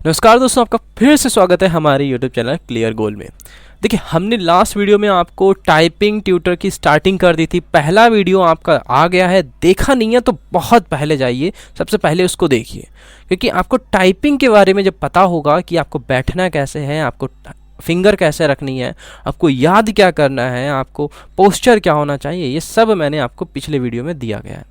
नमस्कार दोस्तों, आपका फिर से स्वागत है हमारे YouTube चैनल क्लियर गोल में। देखिए, हमने लास्ट वीडियो में आपको टाइपिंग ट्यूटर की स्टार्टिंग कर दी थी। पहला वीडियो आपका आ गया है, देखा नहीं है तो बहुत पहले जाइए, सबसे पहले उसको देखिए, क्योंकि आपको टाइपिंग के बारे में जब पता होगा कि आपको बैठना कैसे है, आपको फिंगर कैसे रखनी है, आपको याद क्या करना है, आपको पोस्चर क्या होना चाहिए, ये सब मैंने आपको पिछले वीडियो में दिया गया है।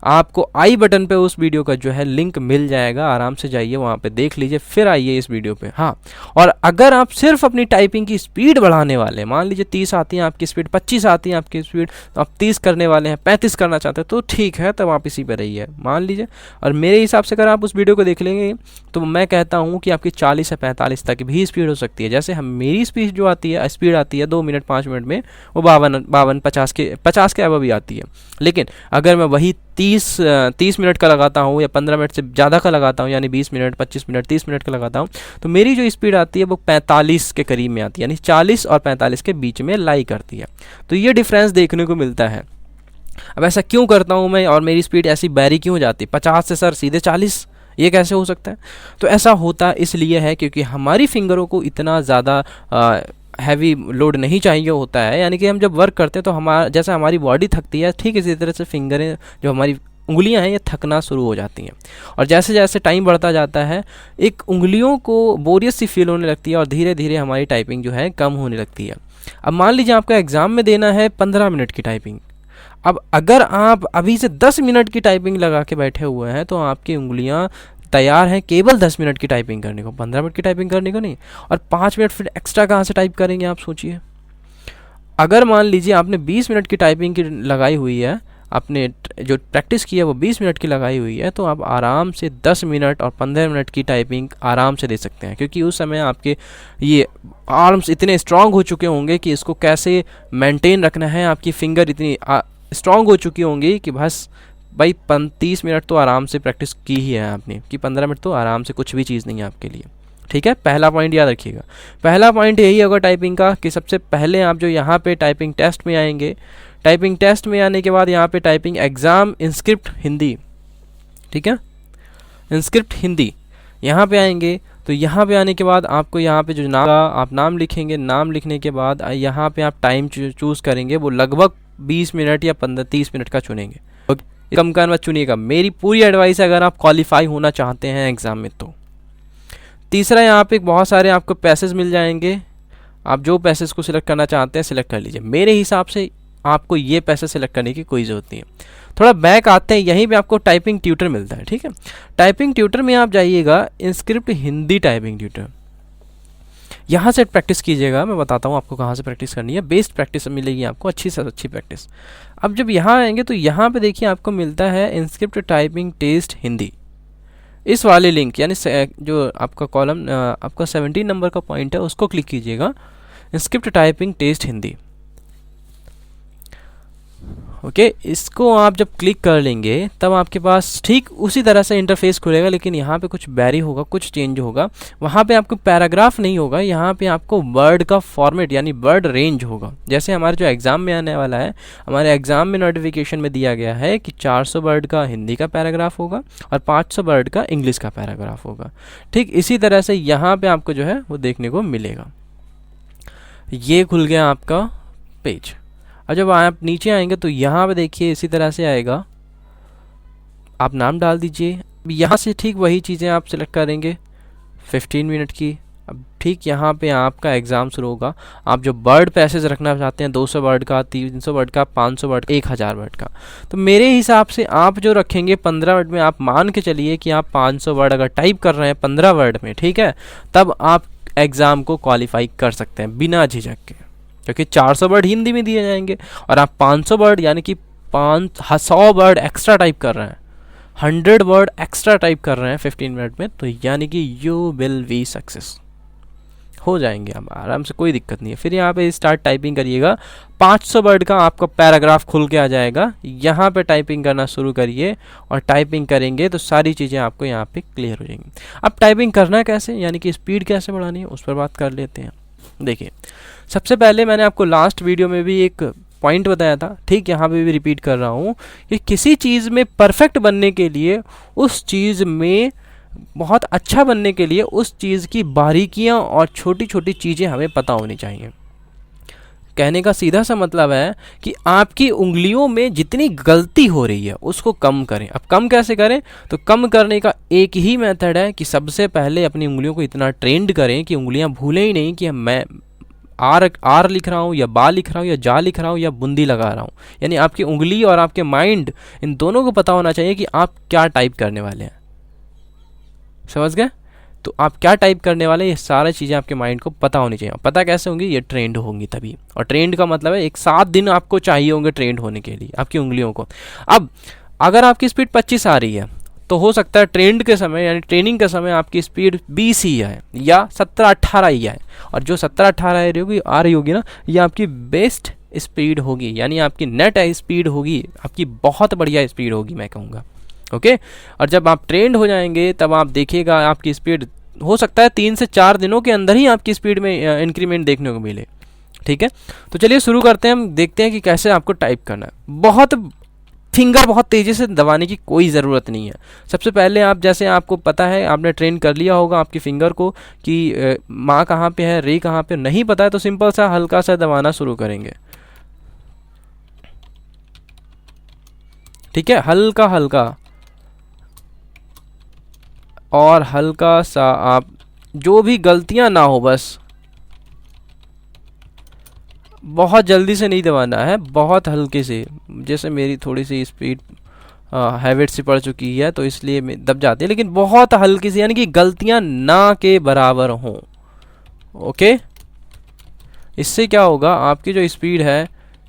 आपको आई बटन पे उस वीडियो का जो है लिंक मिल जाएगा, आराम से जाइए वहाँ पे देख लीजिए, फिर आइए इस वीडियो पे। हाँ, और अगर आप सिर्फ अपनी टाइपिंग की स्पीड बढ़ाने वाले हैं, मान लीजिए 30 आती है आपकी स्पीड, 25 आती है आपकी स्पीड, तो आप 30 करने वाले हैं, 35 करना चाहते हैं, तो ठीक है, तब आप इसी पे रहिए मान लीजिए। और मेरे हिसाब से अगर आप उस वीडियो को देख लेंगे तो मैं कहता हूँ कि आपकी 40 से 45 तक भी स्पीड हो सकती है। जैसे हम मेरी स्पीड जो आती है, स्पीड आती है 2 मिनट 5 मिनट में, वो 52 50 के अबव भी आती है। लेकिन अगर मैं वही 30 मिनट का लगाता हूँ या 15 मिनट से ज़्यादा का लगाता हूँ, यानी 20 मिनट 25 मिनट 30 मिनट का लगाता हूँ, तो मेरी जो स्पीड आती है वो 45 के करीब में आती है, यानी 40 और 45 के बीच में लाई करती है। तो ये डिफरेंस देखने को मिलता है। अब ऐसा क्यों करता हूँ मैं और मेरी स्पीड ऐसी बैरी क्यों जाती है 50 से सर सीधे 40, ये कैसे हो सकता है? तो ऐसा होता इसलिए है क्योंकि हमारी फिंगरों को इतना ज़्यादा हैवी लोड नहीं चाहिए होता है। यानी कि हम जब वर्क करते हैं तो जैसे हमारी बॉडी थकती है, ठीक इसी तरह से फिंगरें, जो हमारी उंगलियां हैं, ये थकना शुरू हो जाती हैं। और जैसे जैसे टाइम बढ़ता जाता है, एक उंगलियों को बोरियत सी फील होने लगती है और धीरे धीरे हमारी टाइपिंग जो है कम होने लगती है। अब मान लीजिए आपका एग्ज़ाम में देना है 15 मिनट की टाइपिंग। अब अगर आप अभी से 10 मिनट की टाइपिंग लगा के बैठे हुए हैं तो आपकी उंगलियां तैयार हैं केवल 10 मिनट की टाइपिंग करने को, 15 मिनट की टाइपिंग करने को नहीं। और 5 मिनट फिर एक्स्ट्रा कहाँ से टाइप करेंगे आप सोचिए। अगर मान लीजिए आपने 20 मिनट की टाइपिंग की लगाई हुई है, आपने जो प्रैक्टिस की है वो 20 मिनट की लगाई हुई है, तो आप आराम से 10 मिनट और 15 मिनट की टाइपिंग आराम से दे सकते हैं, क्योंकि उस समय आपके ये आर्म्स इतने स्ट्रांग हो चुके होंगे कि इसको कैसे मेंटेन रखना है। आपकी फिंगर इतनी स्ट्रांग हो चुकी होंगी कि बस भाई 30 मिनट तो आराम से प्रैक्टिस की ही है आपने, कि 15 मिनट तो आराम से कुछ भी चीज़ नहीं है आपके लिए। ठीक है, पहला पॉइंट याद रखिएगा। पहला पॉइंट यही होगा टाइपिंग का कि सबसे पहले आप जो यहाँ पे टाइपिंग टेस्ट में आएंगे, टाइपिंग टेस्ट में आने के बाद यहाँ पे टाइपिंग एग्ज़ाम इंस्क्रिप्ट हिंदी, ठीक है, इंस्क्रिप्ट हिंदी यहाँ पे आएंगे। तो यहाँ पे आने के बाद आपको यहाँ पे जो नाम आप नाम लिखेंगे, नाम लिखने के बाद यहाँ पे आप टाइम चूज़ करेंगे, वो लगभग 20 मिनट या 15-30 मिनट का चुनेंगे, कम का मत चुनिएगा। मेरी पूरी एडवाइस है अगर आप क्वालिफाई होना चाहते हैं एग्ज़ाम में तो। तीसरा, यहाँ पे बहुत सारे आपको पैसेज मिल जाएंगे, आप जो पैसेज को सिलेक्ट करना चाहते हैं सिलेक्ट कर लीजिए। मेरे हिसाब से आपको ये पैसेज सिलेक्ट करने की कोई ज़रूरत नहीं है। थोड़ा बैक आते हैं, यहीं पे आपको टाइपिंग ट्यूटर मिलता है, ठीक है। टाइपिंग ट्यूटर में आप जाइएगा, इंस्क्रिप्ट हिंदी टाइपिंग ट्यूटर, यहाँ से प्रैक्टिस कीजिएगा। मैं बताता हूँ आपको कहाँ से प्रैक्टिस करनी है। बेस्ट प्रैक्टिस मिलेगी आपको, अच्छी से अच्छी प्रैक्टिस। अब जब यहाँ आएंगे तो यहाँ पे देखिए आपको मिलता है इंस्क्रिप्ट टाइपिंग टेस्ट हिंदी, इस वाले लिंक, यानी जो आपका कॉलम आपका 17 नंबर का पॉइंट है उसको क्लिक कीजिएगा, inscript typing test Hindi. Okay, इसको आप जब क्लिक कर लेंगे तब आपके पास ठीक उसी तरह से इंटरफेस खुलेगा, लेकिन यहाँ पे कुछ बैरी होगा, कुछ चेंज होगा। वहाँ पे आपको पैराग्राफ नहीं होगा, यहाँ पे आपको वर्ड का फॉर्मेट यानी वर्ड रेंज होगा। जैसे हमारे जो एग्ज़ाम में आने वाला है, हमारे एग्ज़ाम में नोटिफिकेशन में दिया गया है कि 400 वर्ड का हिंदी का पैराग्राफ होगा और 500 वर्ड का इंग्लिश का पैराग्राफ होगा। ठीक इसी तरह से यहाँ पर आपको जो है वो देखने को मिलेगा। ये खुल गया आपका पेज। और जब आप नीचे आएंगे तो यहाँ पे देखिए इसी तरह से आएगा, आप नाम डाल दीजिए। यहाँ से ठीक वही चीज़ें आप सिलेक्ट करेंगे 15 मिनट की। अब ठीक यहाँ पे आपका एग्ज़ाम शुरू होगा। आप जो वर्ड पैसेज रखना चाहते हैं 200 वर्ड का, 300 वर्ड का, 500 वर्ड, 1000 वर्ड का, तो मेरे हिसाब से आप जो रखेंगे 15 वर्ड में, आप मान के चलिए कि आप 500 वर्ड अगर टाइप कर रहे हैं 15 वर्ड में, ठीक है, तब आप एग्ज़ाम को क्वालिफाई कर सकते हैं बिना झिझक के, क्योंकि 400 वर्ड हिंदी में दिए जाएंगे और आप 500 वर्ड यानी कि 100 वर्ड एक्स्ट्रा टाइप कर रहे हैं, 100 वर्ड एक्स्ट्रा टाइप कर रहे हैं 15 मिनट में, तो यानी कि यू विल बी सक्सेस हो जाएंगे आप आराम से, कोई दिक्कत नहीं है। फिर यहाँ पे स्टार्ट टाइपिंग करिएगा, 500 वर्ड का आपका पैराग्राफ खुल के आ जाएगा। यहाँ पे टाइपिंग करना शुरू करिए और टाइपिंग करेंगे तो सारी चीज़ें आपको यहाँ पे क्लियर हो जाएंगी। अब टाइपिंग करना कैसे, यानी कि स्पीड कैसे बढ़ानी है, उस पर बात कर लेते हैं। देखिए, सबसे पहले मैंने आपको लास्ट वीडियो में भी एक पॉइंट बताया था, ठीक यहाँ पे भी रिपीट कर रहा हूँ कि किसी चीज़ में परफेक्ट बनने के लिए उस चीज़ में बहुत अच्छा बनने के लिए उस चीज़ की बारीकियां और छोटी छोटी चीज़ें हमें पता होनी चाहिए। कहने का सीधा सा मतलब है कि आपकी उंगलियों में जितनी गलती हो रही है उसको कम करें। अब कम कैसे करें? तो कम करने का एक ही मेथड है कि सबसे पहले अपनी उंगलियों को इतना ट्रेंड करें कि उंगलियां भूलें ही नहीं कि मैं आर लिख रहा हूँ या बा लिख रहा हूँ या जा लिख रहा हूँ या बूंदी लगा रहा हूँ। यानी आपकी उंगली और आपके माइंड, इन दोनों को पता होना चाहिए कि आप क्या टाइप करने वाले हैं। समझ गए? तो आप क्या टाइप करने वाले, ये सारी चीज़ें आपके माइंड को पता होनी चाहिए। पता कैसे होंगी? ये ट्रेंड होंगी तभी। और ट्रेंड का मतलब है एक 7 दिन आपको चाहिए होंगे ट्रेंड होने के लिए आपकी उंगलियों को। अब अगर आपकी स्पीड 25 आ रही है तो हो सकता है ट्रेंड के समय यानी ट्रेनिंग के समय आपकी स्पीड 20 ही है या 17-18 ही है। और जो 17-18 आ रही होगी ना, ये आपकी बेस्ट स्पीड होगी, यानी आपकी नेट स्पीड होगी, आपकी बहुत बढ़िया स्पीड होगी मैं कहूँगा। ओके। और जब आप ट्रेंड हो जाएंगे तब आप देखिएगा आपकी स्पीड हो सकता है 3 से 4 दिनों के अंदर ही आपकी स्पीड में इंक्रीमेंट देखने को मिले। ठीक है, तो चलिए शुरू करते हैं। हम देखते हैं कि कैसे आपको टाइप करना है। फिंगर बहुत तेज़ी से दबाने की कोई ज़रूरत नहीं है। सबसे पहले आप, जैसे आपको पता है, आपने ट्रेन कर लिया होगा आपकी फिंगर को कि माँ कहाँ पे है, रे कहाँ पे, नहीं पता है तो सिंपल सा हल्का सा दबाना शुरू करेंगे। ठीक है, हल्का हल्का और हल्का सा, आप जो भी गलतियां ना हो, बस बहुत जल्दी से नहीं दबाना है, बहुत हल्के से। जैसे मेरी थोड़ी सी स्पीड हैबिट से पड़ चुकी है तो इसलिए दब जाती है, लेकिन बहुत हल्की सी, यानी कि गलतियां ना के बराबर हों। ओके, इससे क्या होगा, आपकी जो स्पीड है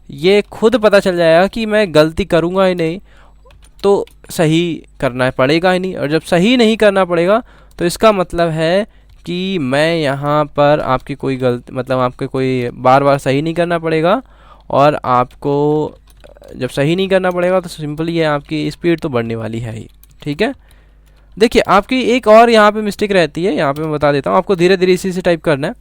ये खुद पता चल जाएगा कि मैं गलती करूँगा ही नहीं तो सही करना पड़ेगा ही नहीं। और जब सही नहीं करना पड़ेगा तो इसका मतलब है कि मैं यहाँ पर आपकी कोई गलती, मतलब आपके कोई बार बार सही नहीं करना पड़ेगा। और आपको जब सही नहीं करना पड़ेगा तो सिंपली है आपकी स्पीड तो बढ़ने वाली है ही। ठीक है, देखिए आपकी एक और यहाँ पे मिस्टेक रहती है, यहाँ पे मैं बता देता हूँ आपको, धीरे धीरे इसी से टाइप करना है।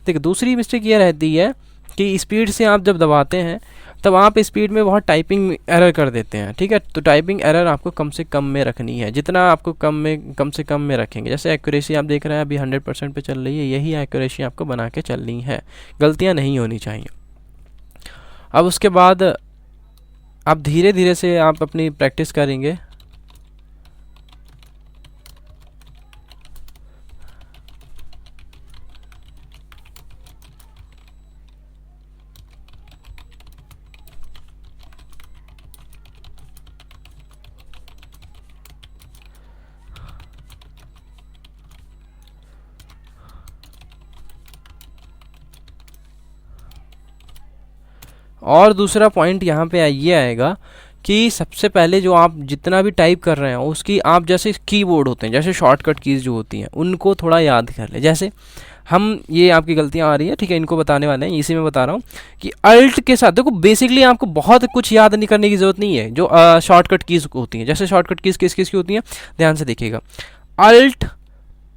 देखिए दूसरी मिस्टेक ये रहती है कि स्पीड से आप जब दबाते हैं तब आप स्पीड में बहुत टाइपिंग एरर कर देते हैं। ठीक है, तो टाइपिंग एरर आपको कम से कम में रखनी है। जितना आपको कम से कम में रखेंगे, जैसे एक्यूरेसी आप देख रहे हैं अभी 100% पे चल रही है, यही एक्यूरेसी आपको बना के चलनी है, गलतियां नहीं होनी चाहिए। अब उसके बाद आप धीरे धीरे से आप अपनी प्रैक्टिस करेंगे। और दूसरा पॉइंट यहाँ पे ये आएगा कि सबसे पहले जो आप जितना भी टाइप कर रहे हैं उसकी आप, जैसे कीबोर्ड होते हैं, जैसे शॉर्टकट कीज़ जो होती हैं उनको थोड़ा याद कर लें। जैसे हम, ये आपकी गलतियाँ आ रही है, ठीक है, इनको बताने वाले हैं, इसी में बता रहा हूँ कि अल्ट के साथ, देखो बेसिकली आपको बहुत कुछ याद नहीं करने की ज़रूरत नहीं है। जो शॉर्टकट कीज़ होती हैं, जैसे शॉर्टकट कीज़ किस किस की होती हैं, ध्यान से देखिएगा। अल्ट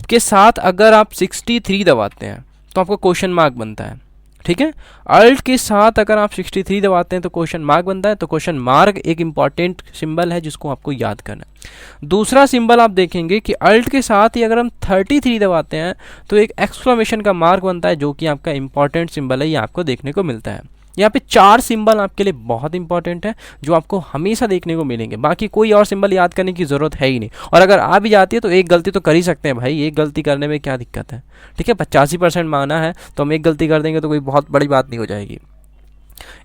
के साथ अगर आप 63 दबाते हैं तो आपको क्वेश्चन मार्क बनता है। ठीक है, अल्ट के साथ अगर आप 63 दबाते हैं तो क्वेश्चन मार्क बनता है। तो क्वेश्चन मार्क एक इंपॉर्टेंट सिंबल है जिसको आपको याद करना है। दूसरा सिंबल आप देखेंगे कि अल्ट के साथ ही अगर हम 33 दबाते हैं तो एक एक्सक्लेमेशन का मार्क बनता है, जो कि आपका इंपॉर्टेंट सिंबल है, ये आपको देखने को मिलता है। यहाँ पे 4 सिंबल आपके लिए बहुत इंपॉर्टेंट है जो आपको हमेशा देखने को मिलेंगे। बाकी कोई और सिंबल याद करने की ज़रूरत है ही नहीं। और अगर आ भी जाती है तो एक गलती तो कर ही सकते हैं भाई, एक गलती करने में क्या दिक्कत है। ठीक है, 85% माना है तो हम एक गलती कर देंगे तो कोई बहुत बड़ी बात नहीं हो जाएगी,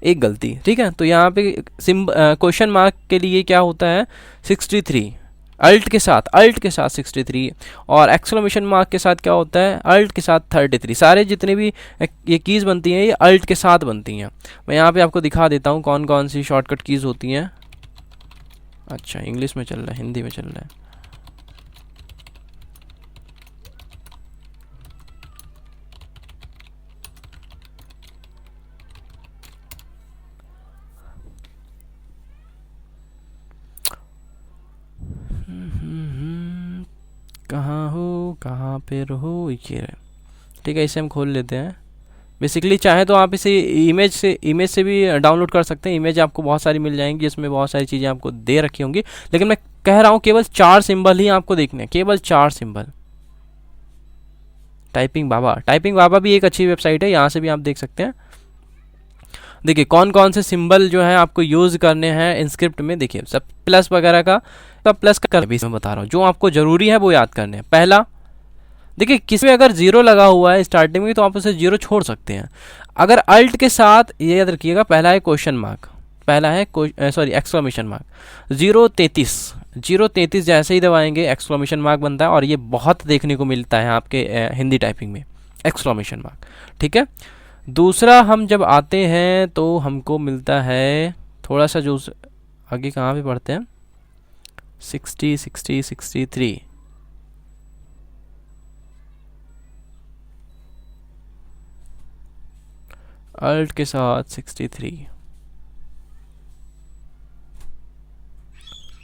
एक गलती। ठीक है, तो यहाँ पे क्वेश्चन मार्क के लिए क्या होता है, 63 अल्ट के साथ 63, और एक्सक्लेमेशन मार्क के साथ क्या होता है, अल्ट के साथ 33। सारे जितने भी ये कीज़ बनती हैं ये अल्ट के साथ बनती हैं। मैं यहाँ पे आपको दिखा देता हूँ कौन कौन सी शॉर्टकट कीज़ होती हैं। अच्छा, इंग्लिश में चल रहा है, हिंदी में चल रहा है। कहाँ हो, कहाँ पे रहो, ये। ठीक है, इसे हम खोल लेते हैं। बेसिकली चाहे तो आप इसे इमेज से भी डाउनलोड कर सकते हैं। इमेज आपको बहुत सारी मिल जाएंगी, इसमें बहुत सारी चीज़ें आपको दे रखी होंगी, लेकिन मैं कह रहा हूँ केवल 4 सिंबल ही आपको देखने हैं, केवल 4 सिंबल। टाइपिंग बाबा भी एक अच्छी वेबसाइट है, यहाँ से भी आप देख सकते हैं। देखिए कौन कौन से सिंबल जो है आपको यूज़ करने हैं इंस्क्रिप्ट में। देखिए सब प्लस वगैरह का, प्लस का भी मैं बता रहा हूँ, जो आपको ज़रूरी है वो याद करने हैं। पहला, देखिए किसी में अगर 0 लगा हुआ है स्टार्टिंग में तो आप उसे 0 छोड़ सकते हैं। अगर अल्ट के साथ, ये याद रखिएगा, पहला है क्वेश्चन मार्क, पहला है एक्सक्लेमेशन मार्क। 033 जैसे ही दबाएंगे एक्सक्लेमेशन मार्क बनता है, और ये बहुत देखने को मिलता है आपके हिंदी टाइपिंग में, एक्सक्लेमेशन मार्क। ठीक है। दूसरा हम जब आते हैं तो हमको मिलता है थोड़ा सा, जो आगे कहाँ पे पढ़ते हैं, 63 अल्ट के साथ 63।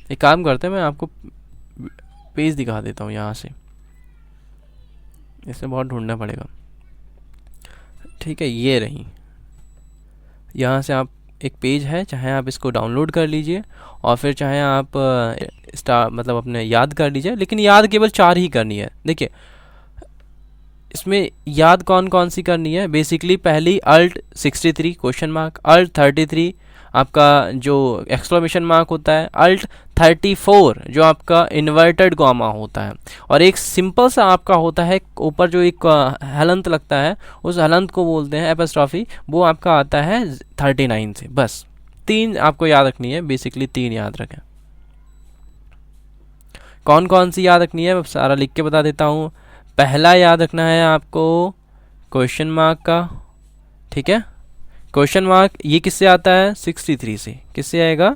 एक काम करते हैं, मैं आपको पेज दिखा देता हूँ यहाँ से, इसे बहुत ढूंढना पड़ेगा। ठीक है, ये रही, यहाँ से आप एक पेज है, चाहे आप इसको डाउनलोड कर लीजिए और फिर चाहे आप मतलब अपने याद कर लीजिए, लेकिन याद केवल 4 ही करनी है। देखिए इसमें याद कौन कौन सी करनी है। बेसिकली पहली अल्ट 63 क्वेश्चन मार्क, अल्ट 33 आपका जो एक्सक्लेमेशन मार्क होता है, अल्ट 34 जो आपका इन्वर्टेड कॉमा होता है, और एक सिंपल सा आपका होता है ऊपर जो एक हलंत लगता है, उस हलंत को बोलते हैं एपस्ट्रॉफी, वो आपका आता है 39 से। बस 3 आपको याद रखनी है, बेसिकली 3 याद रखें। कौन कौन सी याद रखनी है मैं सारा लिख के बता देता हूँ। पहला याद रखना है आपको क्वेश्चन मार्क का। ठीक है, क्वेश्चन मार्क ये किससे आता है, 63 से। किससे आएगा,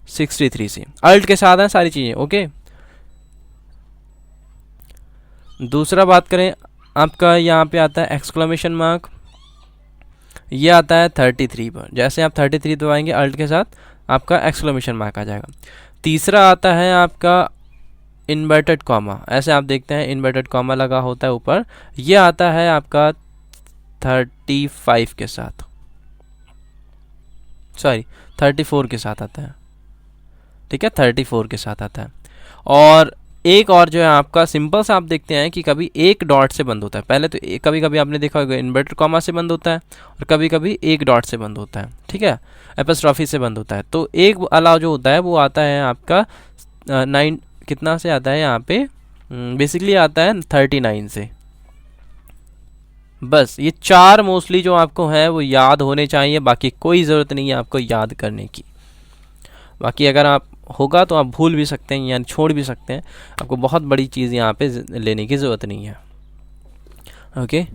63 से। अल्ट के साथ है सारी चीज़ें। ओके, दूसरा बात करें, आपका यहाँ पे आता है एक्सक्लेमेशन मार्क, ये आता है 33 पर। जैसे आप 33 दबाएंगे अल्ट के साथ, आपका एक्सक्लेमेशन मार्क आ जाएगा। तीसरा आता है आपका इन्वर्टेड कॉमा, ऐसे आप देखते हैं इन्वर्टेड कॉमा लगा होता है ऊपर, ये आता है आपका 35 के साथ, सॉरी 34 के साथ आता है। ठीक है, 34 के साथ आता है। और एक और जो है आपका सिंपल सा आप देखते हैं कि कभी एक डॉट से बंद होता है। पहले तो कभी कभी आपने देखा होगा इन्वर्टेड कॉमा से बंद होता है, और कभी कभी एक डॉट से बंद होता है। ठीक है, एपस्ट्रॉफी से बंद होता है। तो एक अलाव जो होता है वो आता है आपका 9, कितना से आता है यहाँ पे, बेसिकली आता है 39 से। बस ये 4 मोस्टली जो आपको है वो याद होने चाहिए, बाकी कोई ज़रूरत नहीं है आपको याद करने की। बाकी अगर आप होगा तो आप भूल भी सकते हैं या छोड़ भी सकते हैं, आपको बहुत बड़ी चीज़ यहाँ पे लेने की ज़रूरत नहीं है। Okay,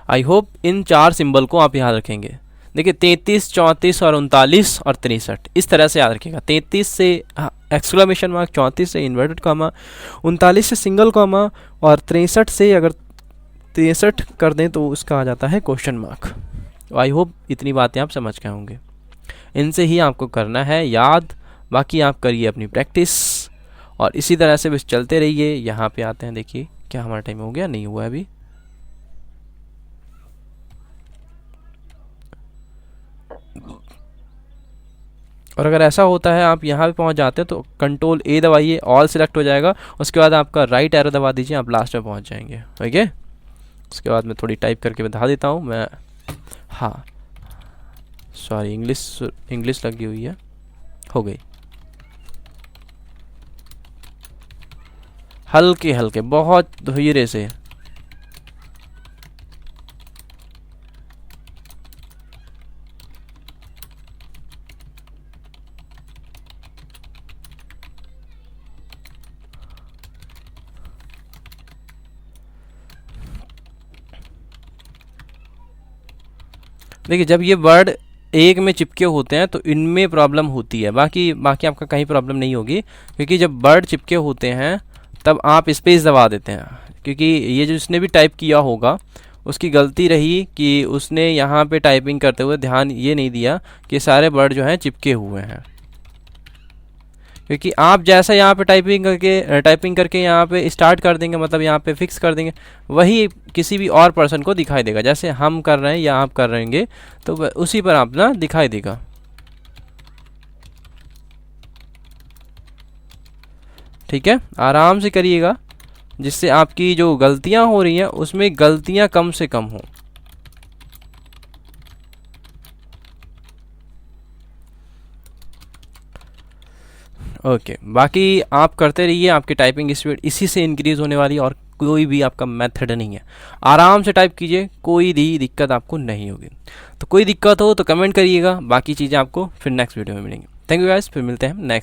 I hope in 4 symbol को आप याद रखेंगे। देखिए 33, 34 और 39 और 63 इस तरह से याद रखिएगा। 33 से एक्सक्लेमेशन मार्क, 34 से इन्वर्टेड कॉमा, 39 से सिंगल कॉमा, और 63 से अगर 63 कर दें तो उसका आ जाता है क्वेश्चन मार्क। आई होप इतनी बातें आप समझ गए होंगे। इनसे ही आपको करना है याद, बाकी आप करिए अपनी प्रैक्टिस, और इसी तरह से बस चलते रहिए। यहाँ पे आते हैं, देखिए क्या हमारा टाइम हो गया, नहीं हुआ अभी। और अगर ऐसा होता है आप यहाँ पे पहुँच जाते हैं तो कंट्रोल ए दबाइए, ऑल सिलेक्ट हो जाएगा, उसके बाद आपका राइट एरो दबा दीजिए, आप लास्ट में पहुँच जाएंगे। ओके, उसके बाद मैं थोड़ी टाइप करके बता देता हूँ मैं। हाँ सॉरी, इंग्लिश लगी हुई है, हो गई। हल्के हल्के, बहुत धीरे से। देखिए जब ये वर्ड एक में चिपके होते हैं तो इनमें प्रॉब्लम होती है, बाकी आपका कहीं प्रॉब्लम नहीं होगी, क्योंकि जब वर्ड चिपके होते हैं तब आप स्पेस दबा देते हैं, क्योंकि ये जो जिसने भी टाइप किया होगा उसकी गलती रही कि उसने यहाँ पे टाइपिंग करते हुए ध्यान ये नहीं दिया कि सारे वर्ड जो हैं चिपके हुए हैं। क्योंकि आप जैसा यहाँ पे टाइपिंग करके यहाँ पे स्टार्ट कर देंगे, मतलब यहाँ पे फिक्स कर देंगे, वही किसी भी और पर्सन को दिखाई देगा। जैसे हम कर रहे हैं या आप कर रहेंगे तो उसी पर आप ना दिखाई देगा। ठीक है, आराम से करिएगा, जिससे आपकी जो गलतियां हो रही हैं उसमें गलतियां कम से कम हों। ओके, बाकी आप करते रहिए, आपकी टाइपिंग स्पीड इसी से इंक्रीज़ होने वाली है और कोई भी आपका मेथड नहीं है। आराम से टाइप कीजिए, कोई भी दिक्कत आपको नहीं होगी। तो कोई दिक्कत हो तो कमेंट करिएगा, बाकी चीज़ें आपको फिर नेक्स्ट वीडियो में मिलेंगी। थैंक यू गाइस, फिर मिलते हैं नेक्स्ट